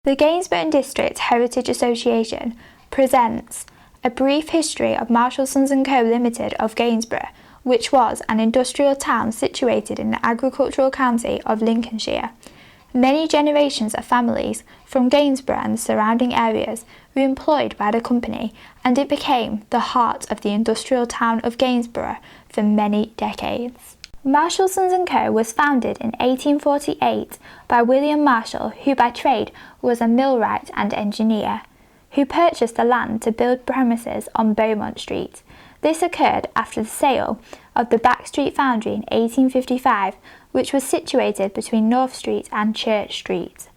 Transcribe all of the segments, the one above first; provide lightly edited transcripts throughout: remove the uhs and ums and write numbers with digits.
The Gainsborough District Heritage Association presents a brief history of Marshall Sons & Co Limited of Gainsborough, which was an industrial town situated in the agricultural county of Lincolnshire. Many generations of families from Gainsborough and the surrounding areas were employed by the company, and it became the heart of the industrial town of Gainsborough for many decades. Marshall Sons & Co was founded in 1848 by William Marshall, who by trade was a millwright and engineer, who purchased the land to build premises on Beaumont Street. This occurred after the sale of the Back Street Foundry in 1855, which was situated between North Street and Church Street.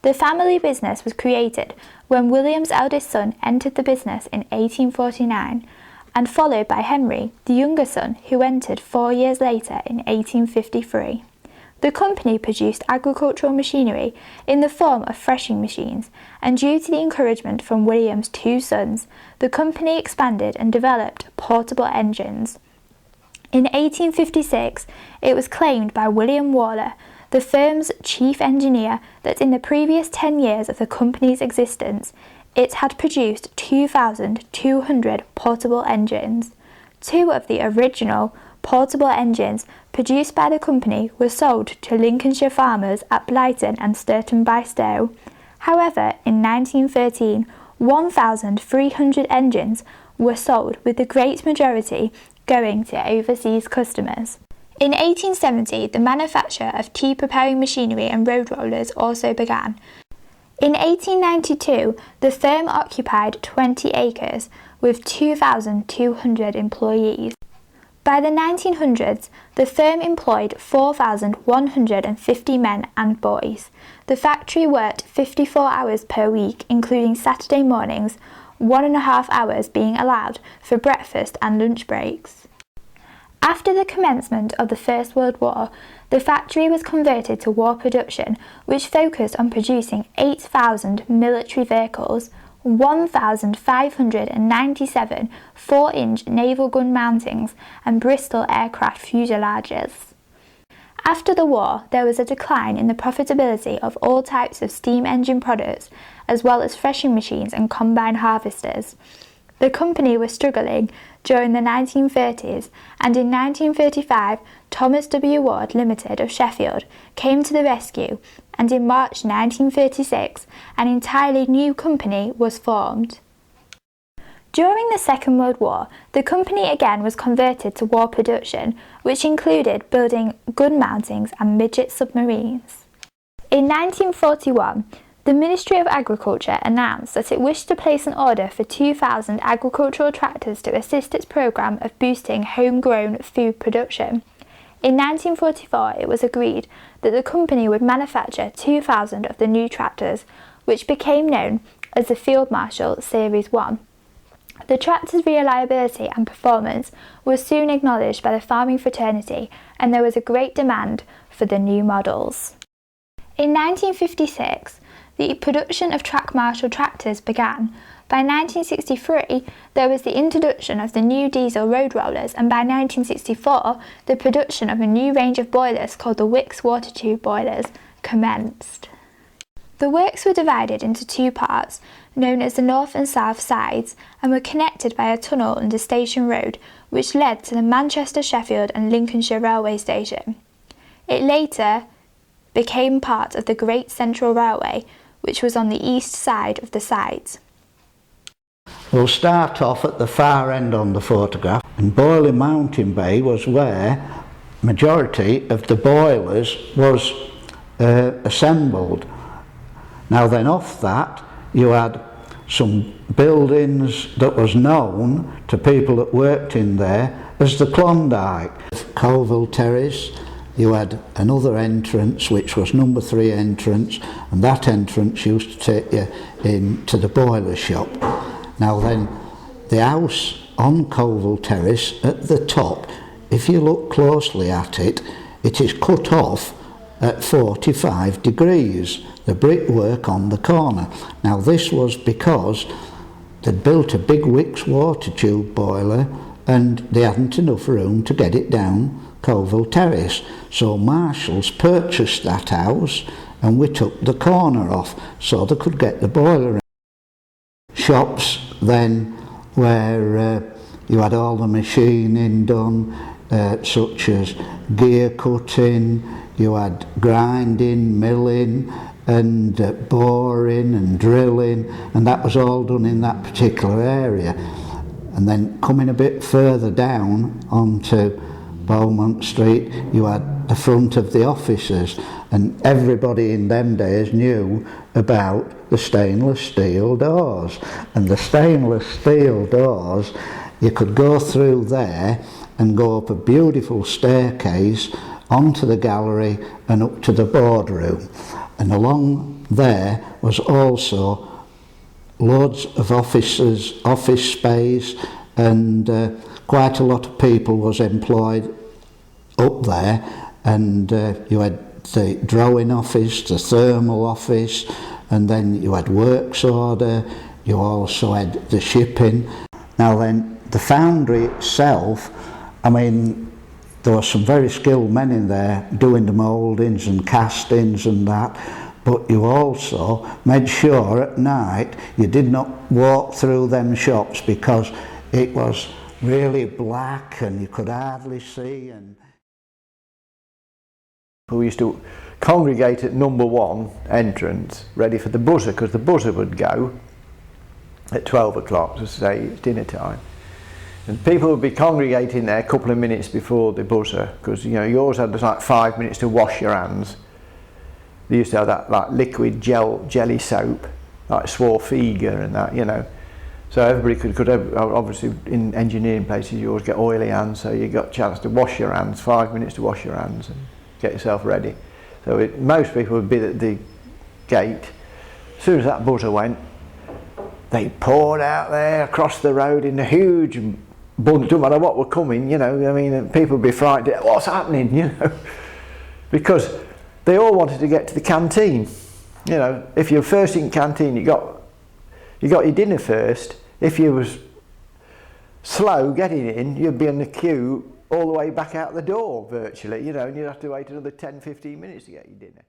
The family business was created when William's eldest son entered the business in 1849, and followed by Henry, the younger son, who entered 4 years later in 1853. The company produced agricultural machinery in the form of threshing machines, and due to the encouragement from William's two sons, the company expanded and developed portable engines. In 1856, it was claimed by William Waller, the firm's chief engineer, that in the previous 10 years of the company's existence, it had produced 2,200 portable engines. Two of the original portable engines produced by the company were sold to Lincolnshire farmers at Blyton and Sturton-by-Stow. However, in 1913, 1,300 engines were sold, with the great majority going to overseas customers. In 1870, the manufacture of tea-preparing machinery and road rollers also began. In 1892, the firm occupied 20 acres with 2,200 employees. By the 1900s, the firm employed 4,150 men and boys. The factory worked 54 hours per week, including Saturday mornings, 1.5 hours being allowed for breakfast and lunch breaks. After the commencement of the First World War, the factory was converted to war production, which focused on producing 8,000 military vehicles, 1,597 4-inch naval gun mountings, and Bristol aircraft fuselages. After the war, there was a decline in the profitability of all types of steam engine products, as well as threshing machines and combine harvesters. The company was struggling during the 1930s, and in 1935, Thomas W. Ward Limited of Sheffield came to the rescue, and in March 1936, an entirely new company was formed. During the Second World War, the company again was converted to war production, which included building gun mountings and midget submarines. In 1941, the Ministry of Agriculture announced that it wished to place an order for 2,000 agricultural tractors to assist its programme of boosting homegrown food production. In 1944, it was agreed that the company would manufacture 2,000 of the new tractors, which became known as the Field Marshal Series 1. The tractor's reliability and performance was soon acknowledged by the farming fraternity, and there was a great demand for the new models. In 1956, the production of track Marshall tractors began. By 1963, there was the introduction of the new diesel road rollers, and by 1964, the production of a new range of boilers called the Wicks water tube boilers commenced. The works were divided into two parts, known as the north and south sides, and were connected by a tunnel under Station Road, which led to the Manchester, Sheffield and Lincolnshire railway station. It later became part of the Great Central Railway, which was on the east side of the site. We'll start off at the far end on the photograph, and Boiler Mountain Bay was where majority of the boilers was assembled. Now then, off that you had some buildings that was known to people that worked in there as the Klondike. Colville Terrace, you had another entrance which was number 3 entrance, and that entrance used to take you into the boiler shop. Now then, the house on Colville Terrace at the top, if you look closely at it, it is cut off at 45 degrees, the brickwork on the corner. Now this was because they'd built a big Wicks water tube boiler and they hadn't enough room to get it down Colville Terrace. So Marshall's purchased that house and we took the corner off so they could get the boiler in. Shops then where you had all the machining done, such as gear cutting, you had grinding, milling and boring and drilling, and that was all done in that particular area. And then coming a bit further down onto Beaumont Street, you had the front of the offices, and everybody in them days knew about the stainless steel doors. And the stainless steel doors, you could go through there and go up a beautiful staircase onto the gallery and up to the boardroom. And along there was also loads of offices, office space, and quite a lot of people was employed up there. And you had the drawing office, the thermal office, and then you had works order, you also had the shipping. Now then, the foundry itself, I mean, there were some very skilled men in there doing the mouldings and castings and that, but you also made sure at night you did not walk through them shops because it was really black and you could hardly see. And we used to congregate at number 1 entrance, ready for the buzzer, because the buzzer would go at 12 o'clock to say it's dinner time. And people would be congregating there a couple of minutes before the buzzer, because you always had like 5 minutes to wash your hands. They used to have that like liquid jelly soap, like Swarfiga and that, So everybody could have, obviously in engineering places you always get oily hands, so you got a chance to wash your hands, 5 minutes to wash your hands and get yourself ready. So most people would be at the gate. As soon as that buzzer went, they poured out there across the road in a huge bunch, no matter what were coming, people would be frightened, what's happening, because they all wanted to get to the canteen. If you're first in canteen, you got your dinner first. If you was slow getting in, you'd be in the queue all the way back out the door virtually, and you'd have to wait another 10-15 minutes to get your dinner.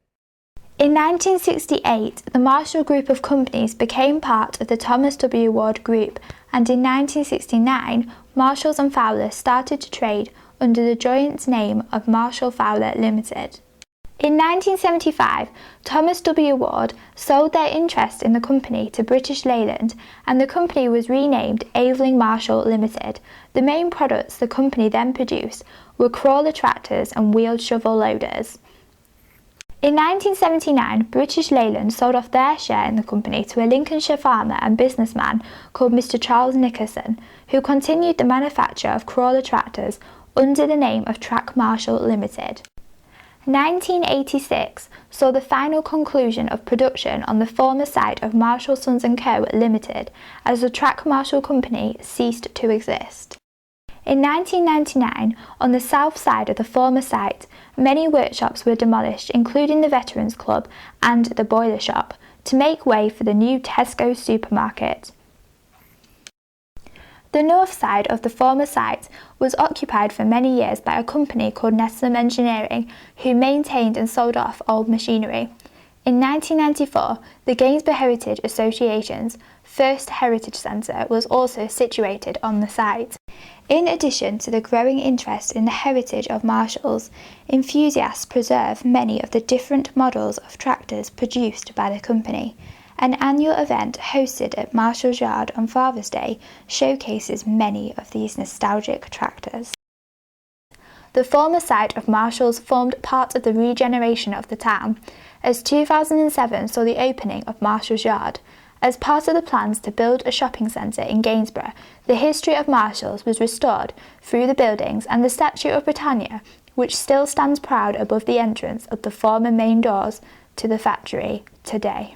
In 1968, the Marshall Group of companies became part of the Thomas W. Ward Group, and in 1969, Marshalls and Fowler started to trade under the joint name of Marshall Fowler Limited. In 1975, Thomas W. Ward sold their interest in the company to British Leyland, and the company was renamed Aveling Marshall Limited. The main products the company then produced were crawler tractors and wheeled shovel loaders. In 1979, British Leyland sold off their share in the company to a Lincolnshire farmer and businessman called Mr. Charles Nickerson, who continued the manufacture of crawler tractors under the name of Track Marshall Limited. 1986 saw the final conclusion of production on the former site of Marshall Sons & Co. Limited, as the Track Marshall Company ceased to exist. In 1999, on the south side of the former site, many workshops were demolished, including the Veterans Club and the Boiler Shop, to make way for the new Tesco supermarket. The north side of the former site was occupied for many years by a company called Nestlé Engineering, who maintained and sold off old machinery. In 1994, the Gainsborough Heritage Association's first heritage centre was also situated on the site. In addition to the growing interest in the heritage of Marshalls, enthusiasts preserve many of the different models of tractors produced by the company. An annual event hosted at Marshall's Yard on Father's Day showcases many of these nostalgic tractors. The former site of Marshall's formed part of the regeneration of the town, as 2007 saw the opening of Marshall's Yard. As part of the plans to build a shopping centre in Gainsborough, the history of Marshalls was restored through the buildings and the statue of Britannia, which still stands proud above the entrance of the former main doors to the factory today.